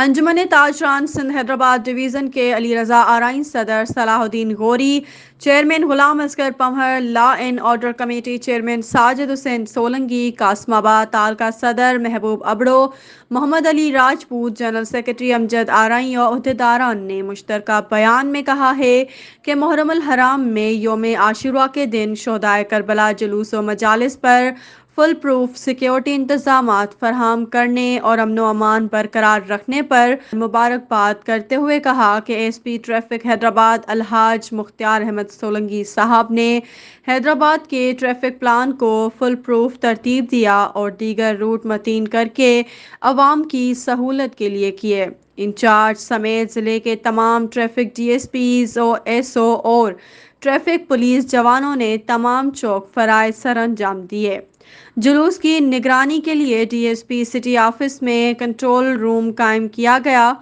انجمن تاجران Sindh Hyderabad division کے علی رضا آرائن، صدر صلاح الدین Ghori, chairman Ghulam Asghar Pamhar, law and order committee chairman Sajid Hussain Solangi, Qasimabad taluka صدر محبوب ابڑو، محمد علی راجپوت، جنرل سیکرٹری امجد آرائن اور عہدیداران نے مشترکہ بیان میں کہا ہے کہ محرم الحرام میں یوم عاشوراء کے دن شہدائے کربلا جلوس و مجالس پر فل پروف سیکیورٹی انتظامات فراہم کرنے اور امن و امان برقرار رکھنے پر مبارکباد کرتے ہوئے کہا کہ ایس پی ٹریفک حیدرآباد الحاج مختار احمد سولنگی صاحب نے حیدرآباد کے ٹریفک پلان کو فل پروف ترتیب دیا اور دیگر روٹ متعین کر کے عوام کی سہولت کے لیے کیے۔ انچارج سمیت ضلع کے تمام traffic D S Ps O S O اور ٹریفک پولیس جوانوں نے تمام چوک فرائض سر انجام دیے۔ جلوس کی نگرانی کے لیے D S P city office میں کنٹرول روم قائم کیا گیا،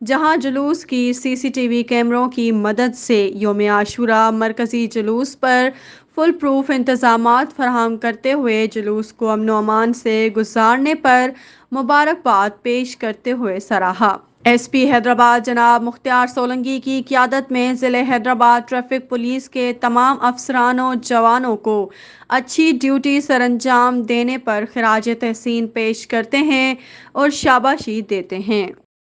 جہاں جلوس کی سی سی ٹی وی کیمروں کی مدد سے یوم عاشوراء مرکزی جلوس پر فل پروف انتظامات فراہم کرتے ہوئے جلوس کو امن و امان سے گزارنے پر مبارکباد پیش کرتے ہوئے سراہا۔ ایس پی حیدرآباد جناب مختار سولنگی کی قیادت میں ضلع حیدرآباد ٹریفک پولیس کے تمام افسران و جوانوں کو اچھی ڈیوٹی سر انجام دینے پر خراج تحسین پیش کرتے ہیں اور شاباشی دیتے ہیں۔